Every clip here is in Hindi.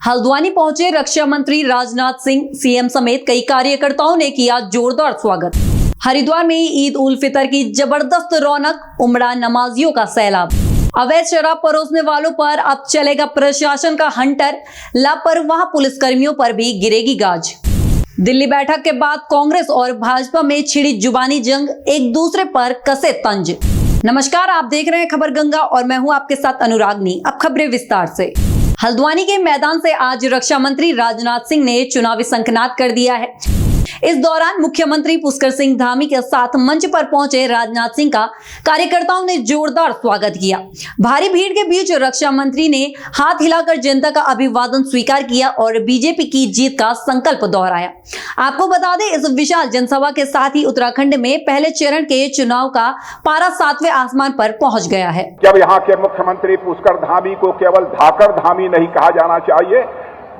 हल्द्वानी पहुंचे रक्षा मंत्री राजनाथ सिंह, सीएम समेत कई कार्यकर्ताओं ने किया जोरदार स्वागत। हरिद्वार में ईद उल फितर की जबरदस्त रौनक, उमड़ा नमाजियों का सैलाब। अवैध शराब परोसने वालों पर अब चलेगा प्रशासन का हंटर, लापरवाह पुलिसकर्मियों पर भी गिरेगी गाज। दिल्ली बैठक के बाद कांग्रेस और भाजपा में छिड़ी जुबानी जंग, एक दूसरे पर कसे तंज। नमस्कार, आप देख रहे हैं खबर गंगा और मैं हूं आपके साथ अनुरागनी। अब खबरें विस्तार से। हल्द्वानी के मैदान से आज रक्षा मंत्री राजनाथ सिंह ने चुनावी शंखनाद कर दिया है। इस दौरान मुख्यमंत्री पुष्कर सिंह धामी के साथ मंच पर पहुंचे राजनाथ सिंह का कार्यकर्ताओं ने जोरदार स्वागत किया। भारी भीड़ के बीच रक्षा मंत्री ने हाथ हिलाकर जनता का अभिवादन स्वीकार किया और बीजेपी की जीत का संकल्प दोहराया। आपको बता दें, इस विशाल जनसभा के साथ ही उत्तराखंड में पहले चरण के चुनाव का पारा 7वें आसमान पर पहुंच गया है। जब यहाँ के मुख्यमंत्री पुष्कर धामी को केवल धाकर धामी नहीं कहा जाना चाहिए,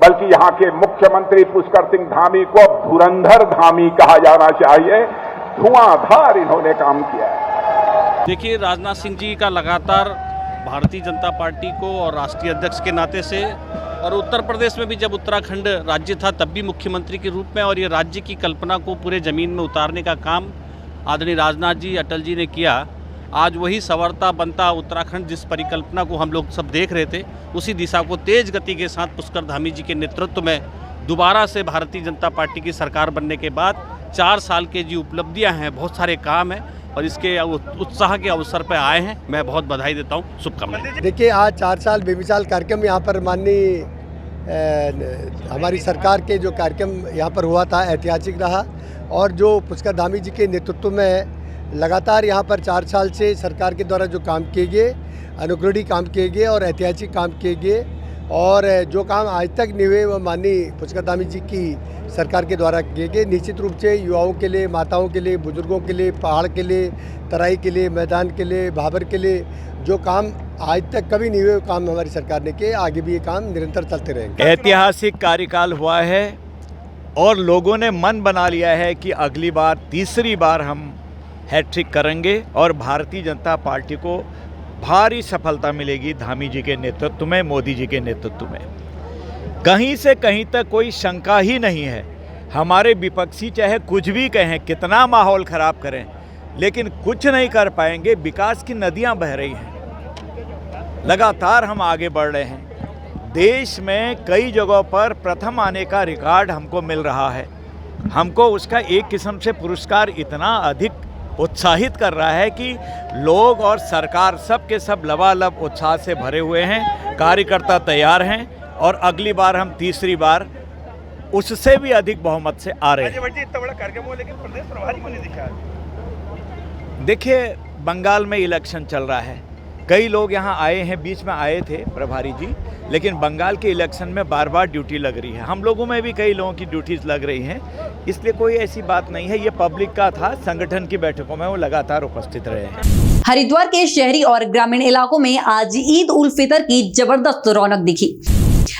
बल्कि यहाँ के मुख्यमंत्री पुष्कर सिंह धामी को धुरंधर धामी कहा जाना चाहिए। धुआंधार इन्होंने काम किया है। देखिए, राजनाथ सिंह जी का लगातार भारतीय जनता पार्टी को और राष्ट्रीय अध्यक्ष के नाते से, और उत्तर प्रदेश में भी जब उत्तराखंड राज्य था तब भी मुख्यमंत्री के रूप में, और ये राज्य की कल्पना को पूरे ज़मीन में उतारने का काम आदरणीय राजनाथ जी, अटल जी ने किया। आज वही संवरता बनता उत्तराखंड, जिस परिकल्पना को हम लोग सब देख रहे थे, उसी दिशा को तेज गति के साथ पुष्कर धामी जी के नेतृत्व में दोबारा से भारतीय जनता पार्टी की सरकार बनने के बाद 4 साल के जी उपलब्धियां हैं, बहुत सारे काम हैं और इसके उत्साह के अवसर पर आए हैं। मैं बहुत बधाई देता हूं, शुभकामनाएं। देखिए, आज 4 साल बेमिसाल कार्यक्रम यहाँ पर माननीय हमारी सरकार के जो कार्यक्रम यहाँ पर हुआ था, ऐतिहासिक रहा। और जो पुष्कर धामी जी के नेतृत्व में लगातार यहाँ पर 4 साल से सरकार के द्वारा जो काम किए गए, अनुग्रही काम किए गए और ऐतिहासिक काम किए गए, और जो काम आज तक नहीं हुए वो माननीय पुष्कर धामी जी की सरकार के द्वारा किए गए। निश्चित रूप से युवाओं के लिए, माताओं के लिए, बुजुर्गों के लिए, पहाड़ के लिए, तराई के लिए, मैदान के लिए, भाबर के लिए जो काम आज तक कभी नहीं हुए, काम हमारी सरकार ने किए। आगे भी ये काम निरंतर चलते रहेंगे। ऐतिहासिक कार्यकाल हुआ है और लोगों ने मन बना लिया है कि अगली बार, तीसरी बार हम हैट्रिक करेंगे और भारतीय जनता पार्टी को भारी सफलता मिलेगी धामी जी के नेतृत्व में, मोदी जी के नेतृत्व में। कहीं से कहीं तक कोई शंका ही नहीं है। हमारे विपक्षी चाहे कुछ भी कहें, कितना माहौल ख़राब करें, लेकिन कुछ नहीं कर पाएंगे। विकास की नदियां बह रही हैं, लगातार हम आगे बढ़ रहे हैं। देश में कई जगहों पर प्रथम आने का रिकॉर्ड हमको मिल रहा है। हमको उसका एक किस्म से पुरस्कार इतना अधिक उत्साहित कर रहा है कि लोग और सरकार सब के सब लबालब उत्साह से भरे हुए हैं। कार्यकर्ता तैयार हैं और अगली बार हम तीसरी बार उससे भी अधिक बहुमत से आ रहे हैं। इतना बड़ा कार्यक्रम हुआ लेकिन प्रदेश प्रभारी को नहीं दिखा। देखिए, बंगाल में इलेक्शन चल रहा है, कई लोग यहाँ आए हैं, बीच में आए थे प्रभारी जी, लेकिन बंगाल के इलेक्शन में बार बार ड्यूटी लग रही है। हम लोगों में भी कई लोगों की ड्यूटीज लग रही हैं, इसलिए कोई ऐसी बात नहीं है। ये पब्लिक का था, संगठन की बैठकों में वो लगातार उपस्थित रहे हैं। हरिद्वार के शहरी और ग्रामीण इलाकों में आज ईद उल फितर की जबरदस्त रौनक दिखी।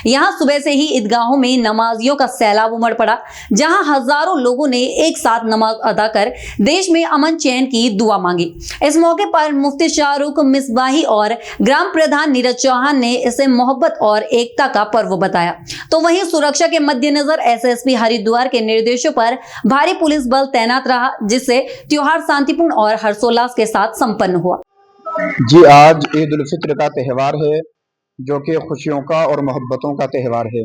यहाँ सुबह से ही ईदगाहों में नमाजियों का सैलाब उमड़ पड़ा, जहाँ हजारों लोगों ने एक साथ नमाज अदा कर देश में अमन चैन की दुआ मांगी। इस मौके पर मुफ्ती शाहरुख मिसबाही और ग्राम प्रधान नीरज चौहान ने इसे मोहब्बत और एकता का पर्व बताया। तो वहीं सुरक्षा के मद्देनजर एसएसपी हरिद्वार के निर्देशों पर भारी पुलिस बल तैनात रहा, जिससे त्योहार शांतिपूर्ण और हर्षोल्लास के साथ संपन्न हुआ। जी, आज ईद उल फित्र का त्यौहार है, जो कि खुशियों का और मोहब्बतों का त्यौहार है।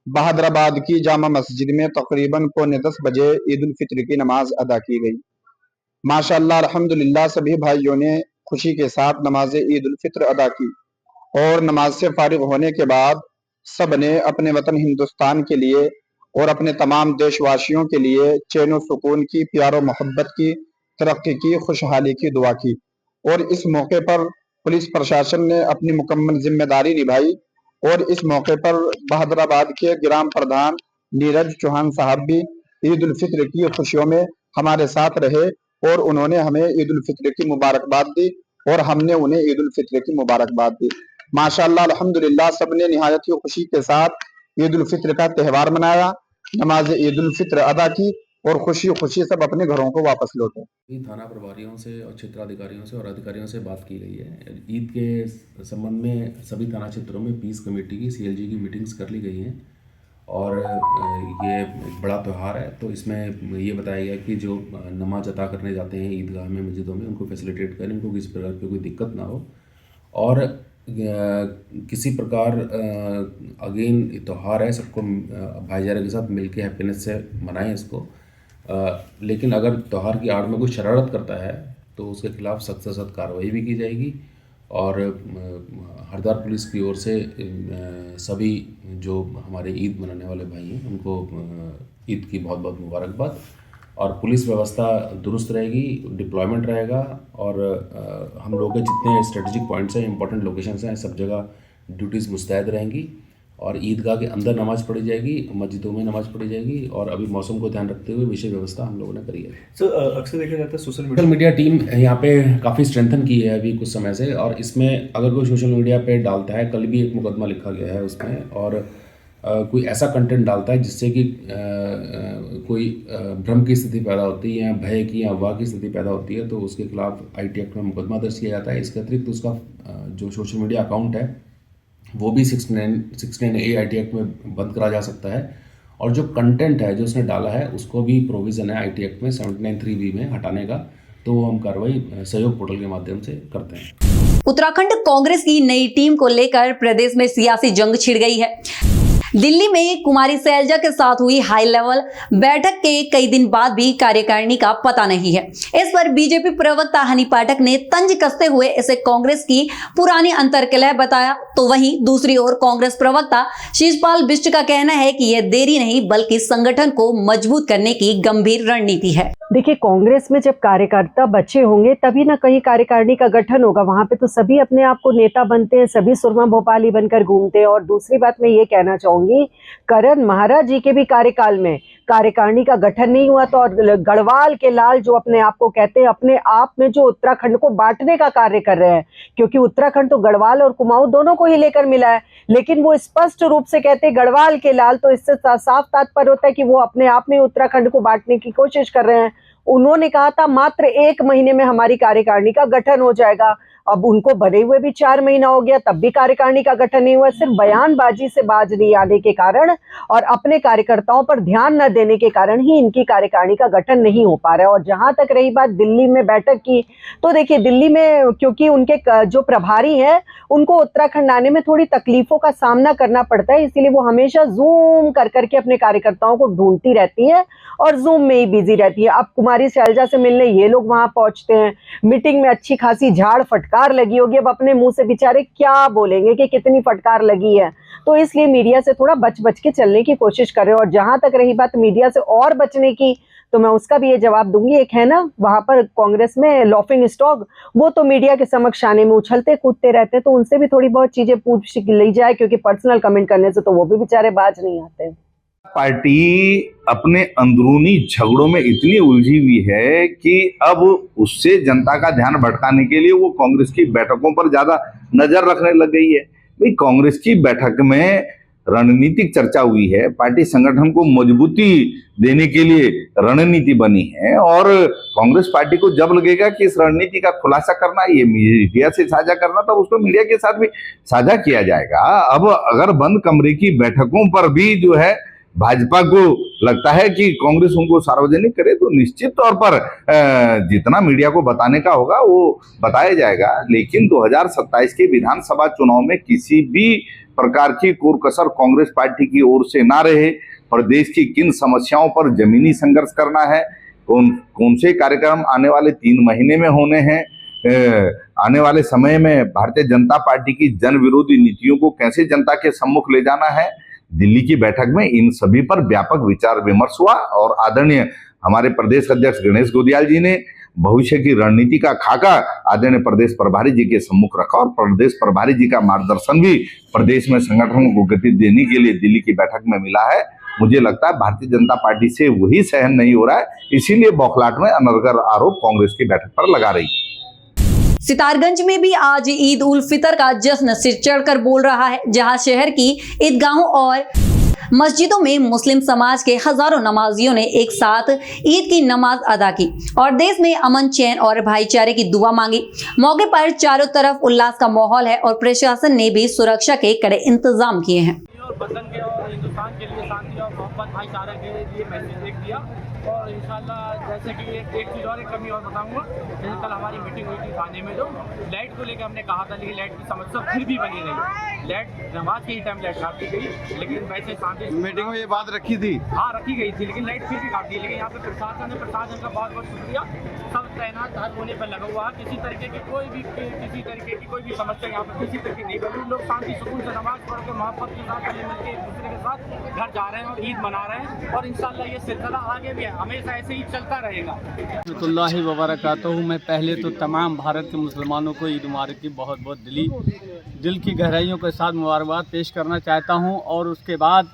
बहादुराबाद की जामा मस्जिद में तकरीबन 9:45 बजे ईद उल फित्र की नमाज अदा की गई। माशाअल्लाह, अल्हम्दुलिल्लाह, सभी भाइयों ने खुशी के साथ नमाज ईद उल फित्र अदा की और नमाज से फारिग होने के बाद सब ने अपने वतन हिंदुस्तान के लिए और अपने तमाम देशवासियों के लिए चैन व सुकून की, प्यार व मोहब्बत की, तरक्की की, खुशहाली की दुआ की। और इस मौके पर पुलिस प्रशासन ने अपनी मुकम्मल जिम्मेदारी निभाई और इस मौके पर बहादुराबाद के ग्राम प्रधान नीरज चौहान साहब भी ईद उल फित्र की खुशियों में हमारे साथ रहे और उन्होंने हमें ईद उल फित्र की मुबारकबाद दी और हमने उन्हें ईद उल फित्र की मुबारकबाद दी। माशाअल्लाह, अल्हम्दुलिल्लाह, सबने निहायत ही खुशी के साथ ईद उल फित्र का त्यौहार मनाया, नमाज ईद उल फित्र अदा की और खुशी खुशी सब अपने घरों को वापस लौटे। थाना प्रभारियों से और क्षेत्राधिकारियों से और अधिकारियों से बात की गई है। ईद के संबंध में सभी थाना क्षेत्रों में पीस कमेटी की CLG की मीटिंग्स कर ली गई हैं और ये एक बड़ा त्यौहार है, तो इसमें ये बताया गया कि जो नमाज अता करने जाते हैं ईदगाह में, मस्जिदों में, उनको फैसिलिटेट करें, उनको किसी प्रकार की कोई दिक्कत ना हो और किसी प्रकार अगेन त्यौहार है, सबको भाईचारे के साथ मिलके हैप्पीनेस से मनाएं इसको। लेकिन अगर त्यौहार की आड़ में कोई शरारत करता है तो उसके खिलाफ सख्त से सख्त कार्रवाई भी की जाएगी। और हरिद्वार पुलिस की ओर से सभी जो हमारे ईद मनाने वाले भाई हैं उनको ईद की बहुत बहुत मुबारकबाद। और पुलिस व्यवस्था दुरुस्त रहेगी, डिप्लॉयमेंट रहेगा और हम लोगों के जितने स्ट्रेटेजिक पॉइंट्स हैं, इंपॉर्टेंट लोकेशंस हैं, सब जगह ड्यूटीज़ मुस्तैद रहेंगी और ईदगाह के अंदर नमाज़ पढ़ी जाएगी, मस्जिदों में नमाज़ पढ़ी जाएगी और अभी मौसम को ध्यान रखते हुए विषय व्यवस्था हम लोगों ने करी है। सर अक्सर देखा जाता है सोशल मीडिया टीम यहाँ पे काफ़ी स्ट्रेंथन की है अभी कुछ समय से, और इसमें अगर कोई सोशल मीडिया पे डालता है, कल भी एक मुकदमा लिखा गया है उसमें, और कोई ऐसा कंटेंट डालता है जिससे कि कोई भ्रम की स्थिति पैदा होती है या भय की या अफवाह की स्थिति पैदा होती है, तो उसके खिलाफ IT एक्ट में मुकदमा दर्ज किया जाता है। इसके अतिरिक्त उसका जो सोशल मीडिया अकाउंट है वो भी 69A IT एक्ट में बंद करा जा सकता है और जो कंटेंट है जो उसने डाला है उसको भी प्रोविज़न है IT एक्ट में 79(3)B में हटाने का, तो वो हम कार्रवाई सहयोग पोर्टल के माध्यम से करते हैं। उत्तराखंड कांग्रेस की नई टीम को लेकर प्रदेश में सियासी जंग छिड़ गई है। दिल्ली में कुमारी शैलजा के साथ हुई हाई लेवल बैठक के कई दिन बाद भी कार्यकारिणी का पता नहीं है। इस पर बीजेपी प्रवक्ता हनी पाठक ने तंज कसते हुए इसे कांग्रेस की पुरानी अंतर्कलह बताया, तो वहीं दूसरी ओर कांग्रेस प्रवक्ता शिषपाल बिष्ट का कहना है कि यह देरी नहीं बल्कि संगठन को मजबूत करने की गंभीर रणनीति है। देखिए, कांग्रेस में जब कार्यकर्ता बचे होंगे तभी ना कहीं कार्यकारिणी का गठन होगा। वहां पे तो सभी अपने आप को नेता बनते हैं, सभी सुरमा भोपाली बनकर घूमते हैं। और दूसरी बात मैं ये कहना चाहूंगी, करण महाराज जी के भी कार्यकाल में कार्यकारिणी का गठन नहीं हुआ था और गढ़वाल के लाल जो अपने आप को कहते हैं, अपने आप में जो उत्तराखंड को बांटने का कार्य कर रहे हैं, क्योंकि उत्तराखंड तो गढ़वाल और कुमाऊं दोनों को ही लेकर मिला है, लेकिन वो स्पष्ट रूप से कहते हैं गढ़वाल के लाल, तो इससे साफ तात्पर्य होता है कि वो अपने आप में उत्तराखंड को बांटने की कोशिश कर रहे हैं। उन्होंने कहा था मात्र 1 महीने में हमारी कार्यकारिणी का गठन हो जाएगा। अब उनको बने हुए भी 4 महीना हो गया, तब भी कार्यकारिणी का गठन नहीं हुआ। सिर्फ बयानबाजी से बाज नहीं आने के कारण और अपने कार्यकर्ताओं पर ध्यान न देने के कारण ही इनकी कार्यकारिणी का गठन नहीं हो पा रहा है। और जहां तक रही बात दिल्ली में बैठक की, तो देखिए दिल्ली में क्योंकि उनके जो प्रभारी हैं उनको उत्तराखंड आने में थोड़ी तकलीफों का सामना करना पड़ता है, इसीलिए वो हमेशा जूम कर करके अपने कार्यकर्ताओं को ढूंढती रहती है और जूम में ही बिजी रहती है। अब कुमारी शैलजा से मिलने ये लोग वहां पहुंचते हैं, मीटिंग में अच्छी खासी झाड़ फटकार लगी होगी, अब अपने मुंह से बेचारे क्या बोलेंगे कि कितनी फटकार लगी है, तो इसलिए मीडिया से थोड़ा बच बच के चलने की कोशिश कर रहे हैं। और जहां तक रही बात मीडिया से और बचने की, तो मैं उसका भी ये जवाब दूंगी। एक है ना वहां पर कांग्रेस में लॉफिंग स्टॉक, वो तो मीडिया के समक्ष आने में उछलते कूदते रहते, तो उनसे भी थोड़ी बहुत चीजें पूछ ली जाए, क्योंकि पर्सनल कमेंट करने से तो वो भी बेचारे बाज नहीं आते। पार्टी अपने अंदरूनी झगड़ों में इतनी उलझी हुई है कि अब उससे जनता का ध्यान भटकाने के लिए वो कांग्रेस की बैठकों पर ज्यादा नजर रखने लग गई है। भाई कांग्रेस की बैठक में रणनीतिक चर्चा हुई है, पार्टी संगठन को मजबूती देने के लिए रणनीति बनी है और कांग्रेस पार्टी को जब लगेगा कि इस रणनीति का खुलासा करना, ये मीडिया से साझा करना, तब उसको मीडिया के साथ भी साझा किया जाएगा। अब अगर बंद कमरे की बैठकों पर भी जो है भाजपा को लगता है कि कांग्रेस उनको सार्वजनिक करे, तो निश्चित तौर पर जितना मीडिया को बताने का होगा वो बताया जाएगा। लेकिन 2027 के विधानसभा चुनाव में किसी भी प्रकार की कोर कसर कांग्रेस पार्टी की ओर से ना रहे। प्रदेश की किन समस्याओं पर जमीनी संघर्ष करना है, कौन से कार्यक्रम आने वाले 3 महीने में होने हैं, आने वाले समय में भारतीय जनता पार्टी की जन विरोधी नीतियों को कैसे जनता के सम्मुख ले जाना है, दिल्ली की बैठक में इन सभी पर व्यापक विचार विमर्श हुआ और आदरणीय हमारे प्रदेश अध्यक्ष गणेश गोदियाल जी ने भविष्य की रणनीति का खाका आदरणीय प्रदेश प्रभारी जी के सम्मुख रखा और प्रदेश प्रभारी जी का मार्गदर्शन भी प्रदेश में संगठन को गति देने के लिए दिल्ली की बैठक में मिला है। मुझे लगता है भारतीय जनता पार्टी से वही सहन नहीं हो रहा है, इसीलिए बौखलाहट में अनर्गल आरोप कांग्रेस की बैठक पर लगा रही है। सितारगंज में भी आज ईद उल फितर का जश्न सिर चढ़कर बोल रहा है, जहां शहर की ईदगाहों और मस्जिदों में मुस्लिम समाज के हजारों नमाजियों ने एक साथ ईद की नमाज अदा की और देश में अमन, चैन और भाईचारे की दुआ मांगी। मौके पर चारों तरफ उल्लास का माहौल है और प्रशासन ने भी सुरक्षा के कड़े इंतजाम किए हैं। और वतन के और हिंदुस्तान के लिए शांति और मोहब्बत भाईचारा के लिए मैसेज देख दिया। और इंशाल्लाह जैसे कि एक चीज़ और एक कमी और बताऊंगा, जैसे कल हमारी मीटिंग हुई थी थाने में, जो लाइट को लेकर हमने कहा था, लेकिन लाइट की समस्या फिर भी बनी रही। लाइट नमाज के ही टाइम लाइट काट दी गई, लेकिन वैसे शांति मीटिंग में ये बात रखी थी, हाँ रखी गई थी, लेकिन लाइट फिर भी काट दी। लेकिन यहाँ पे प्रशासन का बहुत बहुत शुक्रिया, सब तैनात हर होने पर लगा हुआ। किसी तरीके की कोई भी समस्या यहाँ पर किसी तरीके नहीं बनी। लोग शांति सुकून से नमाज पढ़ के मोहब्बत के साथ मिलकर एक दूसरे के साथ घर जा रहे हैं और ईद मना रहे हैं। और इंशाल्लाह ये सिलसिला आगे भी हमेशा ऐसे ही चलता रहेगा। रहमतुल्लाहि व बरकातहू। मैं पहले तो तमाम भारत के मुसलमानों को ईद मुबारक की बहुत बहुत दिल की गहराइयों के साथ मुबारकबाद पेश करना चाहता हूँ। और उसके बाद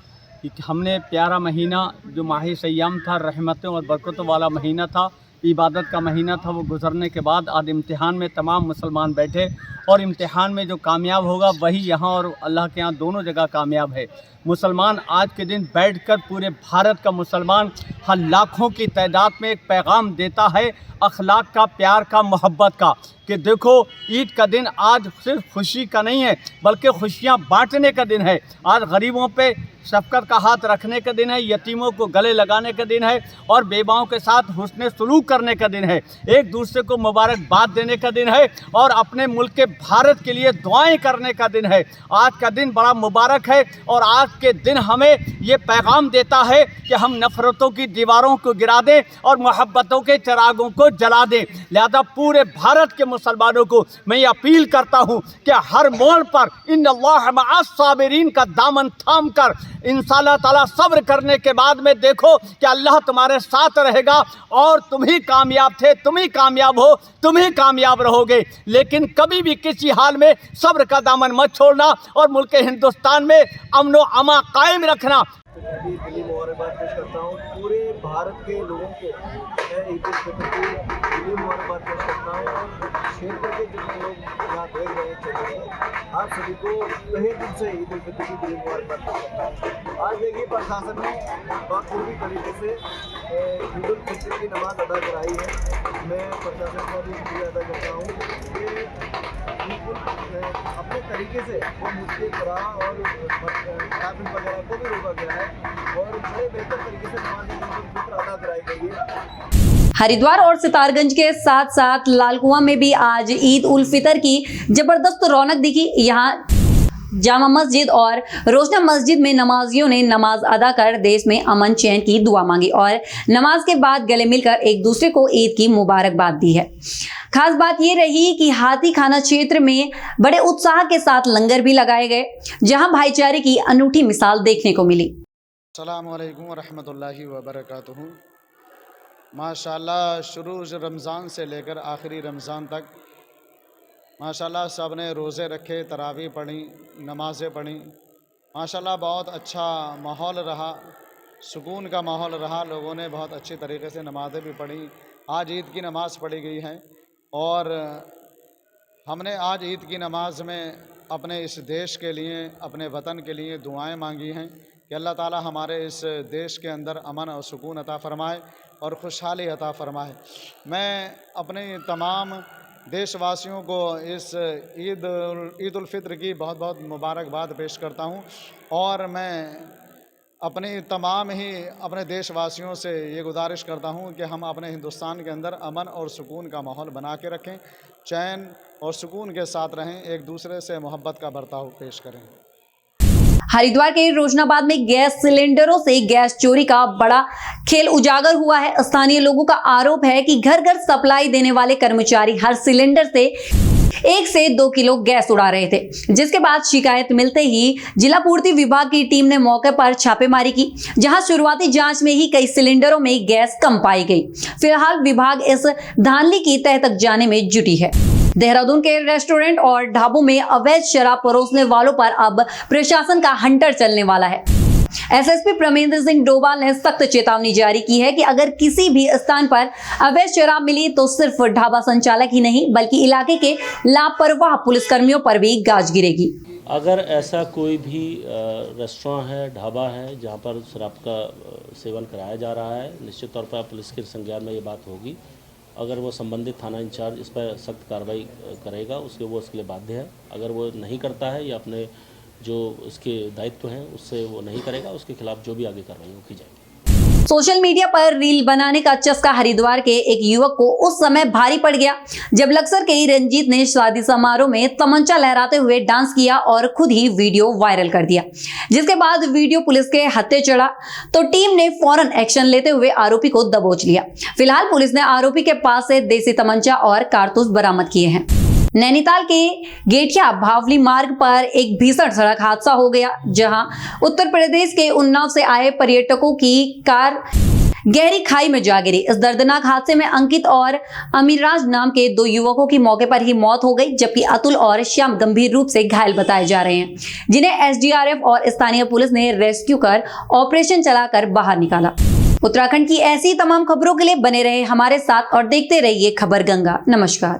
हमने प्यारा महीना जो माह सय्याम था, रहमतों और बरकतों वाला महीना था, इबादत का महीना था, वो गुजरने के बाद आज इम्तिहान में तमाम मुसलमान बैठे और इम्तिहान में जो कामयाब होगा वही यहाँ और अल्लाह के यहाँ दोनों जगह कामयाब है। मुसलमान आज के दिन बैठकर पूरे भारत का मुसलमान हर लाखों की तादाद में एक पैगाम देता है अखलाक का, प्यार का, मोहब्बत का, कि देखो ईद का दिन आज सिर्फ खुशी का नहीं है बल्कि खुशियाँ बांटने का दिन है। आज गरीबों पे शफकत का हाथ रखने का दिन है, यतीमों को गले लगाने का दिन है और बेवाओं के साथ हुस्न सलूक करने का दिन है, एक दूसरे को मुबारकबाद देने का दिन है और अपने मुल्क के भारत के लिए दुआएं करने का दिन है। आज का दिन बड़ा मुबारक है और आज के दिन हमें ये पैगाम देता है कि हम नफ़रतों की दीवारों को गिरा दें और मोहब्बतों के चिरागों को जला दें। लिहाजा पूरे भारत के मुसलमानों को मैं ये अपील करता हूँ कि हर मोड़ पर इन्नल्लाह मअस साबिरीन का दामन थाम कर इंशाअल्लाह ताला सब्र करने के बाद में देखो कि अल्लाह तुम्हारे साथ रहेगा और तुम ही कामयाब थे, तुम ही कामयाब हो, तुम ही कामयाब रहोगे। लेकिन कभी भी किसी हाल में सब्र का दामन मत छोड़ना और मुल्क हिंदुस्तान में अमन व अमा कायम रखना। दिली मुबारकबाद पेश करता हूँ पूरे भारत के लोगों को। मैं ईद उल फितर की दिली मुबारकबाद पेश करता हूँ और क्षेत्र के जितने लोग यहाँ देख रहे हैं क्षेत्र में, आप सभी को तहे दिल से ईद उल फितर की दिली मुबारकबाद पेश करता हूँ। आज देखिए प्रशासन ने पूरी तरीके से ईद उल फितर की नमाज अदा कराई है। मैं प्रशासन का भी शुक्रिया अदा करता हूँ कि बिल्कुल अपने तरीके से वो मुझे करा और ट्रैफिक वगैरह को भी रोका गया है और बड़े बेहतर तरीके से नमाज ईद उल फितर अदा कराई गई है। हरिद्वार और सितारगंज के साथ साथ लालकुआं में भी आज ईद उल फितर की जबरदस्त रौनक दिखी। यहाँ जामा मस्जिद और रोशना मस्जिद में नमाजियों ने नमाज अदा कर देश में अमन चैन की दुआ मांगी और नमाज के बाद गले मिलकर एक दूसरे को ईद की मुबारकबाद दी है। खास बात ये रही कि हाथी खाना क्षेत्र में बड़े उत्साह के साथ लंगर भी लगाए गए, जहां भाईचारे की अनूठी मिसाल देखने को मिली। अस्सलामु अलैकुम व रहमतुल्लाहि व बरकातहू। माशाल्लाह शुरू रमज़ान से लेकर आखिरी रमज़ान तक माशाल्लाह सब ने रोज़े रखे, तरावी पढ़ी, नमाज़ें पढ़ी। माशाल्लाह बहुत अच्छा माहौल रहा, सुकून का माहौल रहा। लोगों ने बहुत अच्छी तरीके से नमाज़ें भी पढ़ी। आज ईद की नमाज़ पढ़ी गई है और हमने आज ईद की नमाज़ में अपने इस देश के लिए, अपने वतन के लिए दुआएं मांगी हैं कि अल्लाह ताला हमारे इस देश के अंदर अमन और सुकून अता फ़रमाए और खुशहाली अता फ़रमाए। मैं अपने तमाम देशवासियों को इस ईद उल फितर की बहुत बहुत मुबारकबाद पेश करता हूँ और मैं अपने तमाम ही अपने देशवासियों से ये गुजारिश करता हूँ कि हम अपने हिंदुस्तान के अंदर अमन और सुकून का माहौल बना के रखें, चैन और सुकून के साथ रहें, एक दूसरे से मोहब्बत का बर्ताव पेश करें। हरिद्वार के रोशनाबाद में गैस सिलेंडरों से गैस चोरी का बड़ा खेल उजागर हुआ है। स्थानीय लोगों का आरोप है कि घर घर सप्लाई देने वाले कर्मचारी हर सिलेंडर से 1 से 2 किलो गैस उड़ा रहे थे, जिसके बाद शिकायत मिलते ही जिला पूर्ति विभाग की टीम ने मौके पर छापेमारी की, जहां शुरुआती जांच में ही कई सिलेंडरों में गैस कम पाई गई। फिलहाल विभाग इस धांधली की तह तक जाने में जुटी है। देहरादून के रेस्टोरेंट और ढाबों में अवैध शराब परोसने वालों पर अब प्रशासन का हंटर चलने वाला है। एसएसपी प्रमेंद्र सिंह डोभाल ने सख्त चेतावनी जारी की है कि अगर किसी भी स्थान पर अवैध शराब मिली तो सिर्फ ढाबा संचालक ही नहीं बल्कि इलाके के लापरवाह पुलिसकर्मियों पर भी गाज गिरेगी। अगर ऐसा कोई भी रेस्टोरेंट है, ढाबा है जहाँ पर शराब का सेवन कराया जा रहा है, निश्चित तौर पर पुलिस के संज्ञान में ये बात होगी। अगर वो संबंधित थाना इंचार्ज इस पर सख्त कार्रवाई करेगा, उसके लिए बाध्य है। अगर वो नहीं करता है या अपने जो इसके दायित्व हैं उससे वो नहीं करेगा, उसके खिलाफ जो भी आगे कार्रवाई की जाएगी। सोशल मीडिया पर रील बनाने का चस्का हरिद्वार के एक युवक को उस समय भारी पड़ गया जब लक्सर के ही रंजीत ने शादी समारोह में तमंचा लहराते हुए डांस किया और खुद ही वीडियो वायरल कर दिया, जिसके बाद वीडियो पुलिस के हत्थे चढ़ा तो टीम ने फौरन एक्शन लेते हुए आरोपी को दबोच लिया। फिलहाल पुलिस ने आरोपी के पास से देसी तमंचा और कारतूस बरामद किए हैं। नैनीताल के गेठिया भावली मार्ग पर एक भीषण सड़क हादसा हो गया, जहां उत्तर प्रदेश के उन्नाव से आए पर्यटकों की कार गहरी खाई में जा गिरी। इस दर्दनाक हादसे में अंकित और अमीरराज नाम के 2 युवकों की मौके पर ही मौत हो गई, जबकि अतुल और श्याम गंभीर रूप से घायल बताए जा रहे हैं, जिन्हें एसडीआरएफ और स्थानीय पुलिस ने रेस्क्यू कर ऑपरेशन चलाकर बाहर निकाला। उत्तराखंड की ऐसी तमाम खबरों के लिए बने रहे हमारे साथ और देखते रहिए खबर गंगा। नमस्कार।